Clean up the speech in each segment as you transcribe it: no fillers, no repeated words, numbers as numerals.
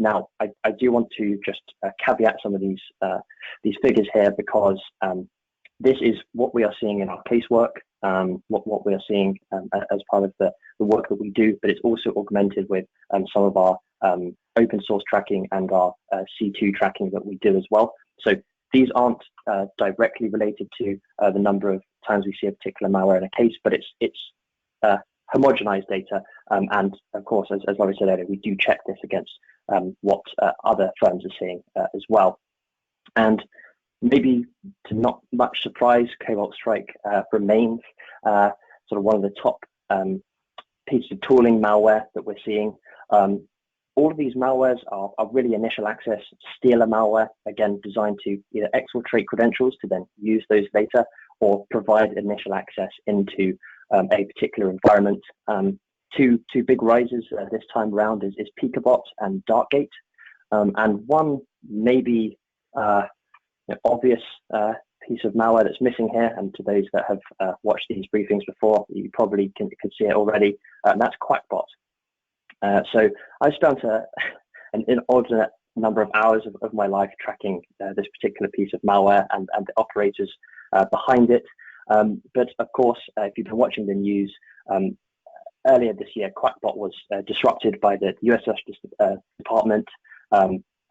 Now, I do want to just caveat some of these figures here, because this is what we are seeing in our casework, what we are seeing as part of the work that we do, but it's also augmented with some of our open source tracking and our C2 tracking that we do as well. So these aren't directly related to the number of times we see a particular malware in a case, but it's homogenized data. And of course, as Laurie said earlier, we do check this against what other firms are seeing as well. And maybe to not much surprise, Cobalt Strike remains sort of one of the top pieces of tooling malware that we're seeing. All of these malwares are really initial access stealer malware, again, designed to either exfiltrate credentials to then use those later, or provide initial access into a particular environment. Two big rises this time around is PIKABOT and DARKGATE. And one maybe obvious piece of malware that's missing here, and to those that have watched these briefings before, you probably can see it already, and that's QAKBOT. So I spent an inordinate number of hours of my life tracking this particular piece of malware and the operators behind it. But of course, if you've been watching the news, earlier this year, QAKBOT was disrupted by the US Justice Department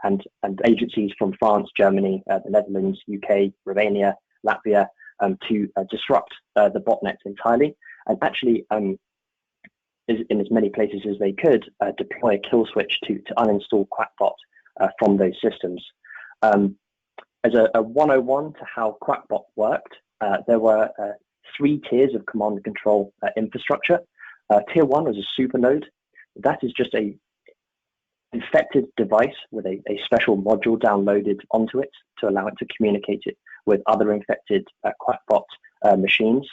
and agencies from France, Germany, the Netherlands, UK, Romania, Latvia, to disrupt the botnets entirely, and actually in as many places as they could deploy a kill switch to uninstall QAKBOT from those systems. As a 101 to how QAKBOT worked, there were 3 tiers of command and control infrastructure. Tier 1 was a super node. That is just a infected device with a special module downloaded onto it to allow it to communicate it with other infected QAKBOT machines.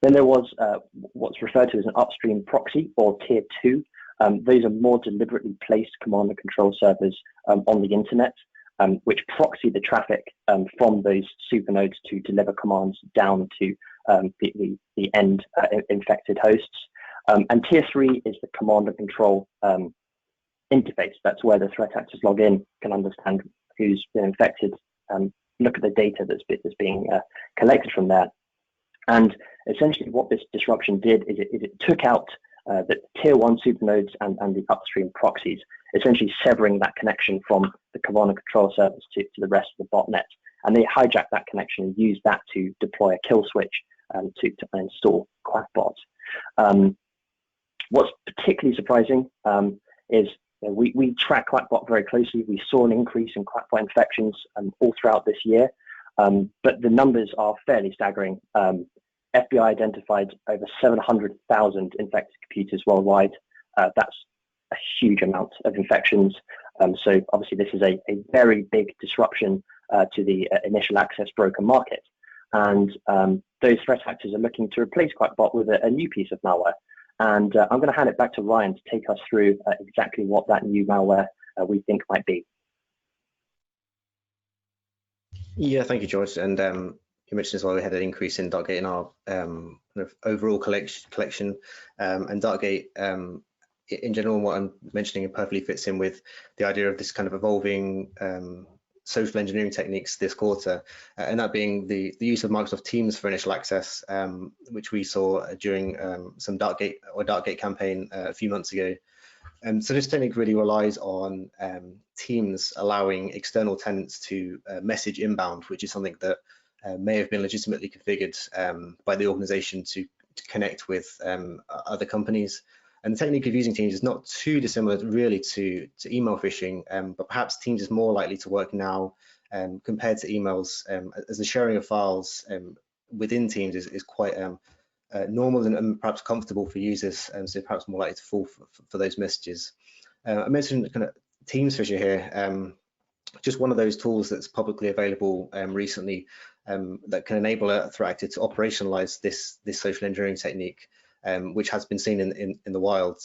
Then there was what's referred to as an upstream proxy, or tier 2. Those are more deliberately placed command and control servers on the internet, which proxy the traffic from those supernodes to deliver commands down to the end infected hosts. And tier 3 is the command and control interface. That's where the threat actors log in, can understand who's been infected, look at the data that's being collected from there. And essentially what this disruption did is it took out the tier 1 supernodes and the upstream proxies, essentially severing that connection from the command and control servers to the rest of the botnet. And they hijacked that connection and used that to deploy a kill switch to install QAKBOT. What's particularly surprising is we track QAKBOT very closely. We saw an increase in QAKBOT infections all throughout this year, but the numbers are fairly staggering. FBI identified over 700,000 infected computers worldwide. That's a huge amount of infections. So obviously this is a very big disruption to the initial access broker market. And those threat actors are looking to replace QAKBOT with a new piece of malware. And I'm going to hand it back to Ryan to take us through exactly what that new malware we think might be. Yeah, thank you, George. And you mentioned as well we had an increase in DARKGATE in our kind of overall collection, and DARKGATE in general, what I'm mentioning, it perfectly fits in with the idea of this kind of evolving social engineering techniques this quarter, and that being the use of Microsoft Teams for initial access, which we saw during some DARKGATE campaign a few months ago. So this technique really relies on Teams allowing external tenants to message inbound, which is something that may have been legitimately configured by the organization to connect with other companies. And the technique of using Teams is not too dissimilar really to email phishing, but perhaps Teams is more likely to work now compared to emails, as the sharing of files within Teams is quite normal and perhaps comfortable for users, so perhaps more likely to fall for those messages. I mentioned kind of Teams Fisher here, just one of those tools that's publicly available recently that can enable a threat actor to operationalize this social engineering technique, which has been seen in the wild.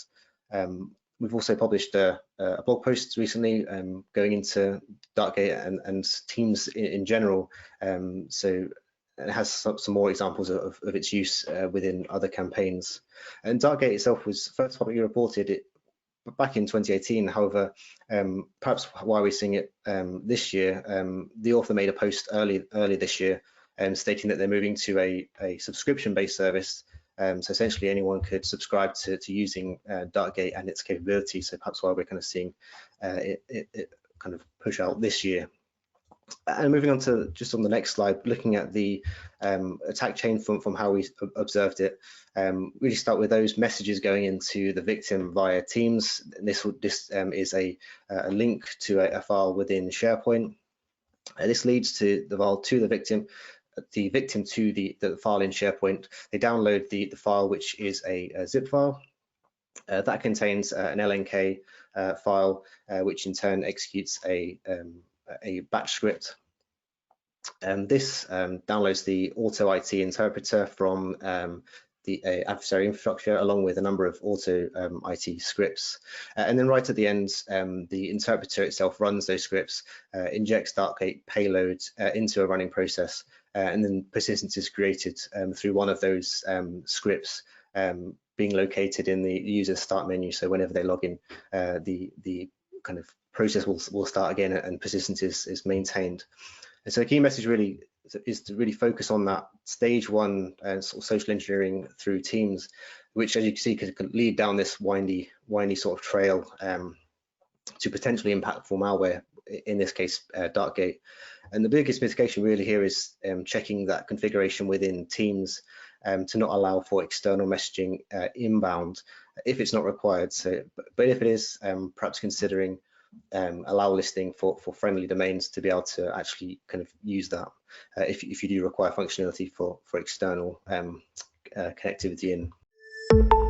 We've also published a blog post recently going into DARKGATE and Teams in general, so it has some more examples of its use within other campaigns. And DARKGATE itself was first publicly reported back in 2018. However, perhaps why we're seeing it this year, the author made a post early this year stating that they're moving to a subscription-based service. So essentially anyone could subscribe to using DARKGATE and its capabilities. So perhaps why we're kind of seeing it kind of push out this year. And moving on to just on the next slide, looking at the attack chain from how we observed it, really start with those messages going into the victim via Teams. This is a link to a file within SharePoint. This leads to the file to the victim to the file in SharePoint. They download the file, which is a zip file. That contains an LNK file, which in turn executes a batch script. This downloads the auto IT interpreter from the adversary infrastructure, along with a number of auto IT scripts. And then right at the end, the interpreter itself runs those scripts, injects DARKGATE payload into a running process, and then persistence is created through one of those scripts being located in the user start menu. So whenever they log in, the kind of process will start again, and persistence is maintained. And so the key message really is to really focus on that stage one sort of social engineering through Teams, which, as you can see, could lead down this windy sort of trail to potentially impactful malware, in this case DARKGATE. And the biggest mitigation really here is checking that configuration within Teams to not allow for external messaging inbound if it's not required. So, but if it is, perhaps considering allow listing for friendly domains to be able to actually kind of use that if you do require functionality for external connectivity in.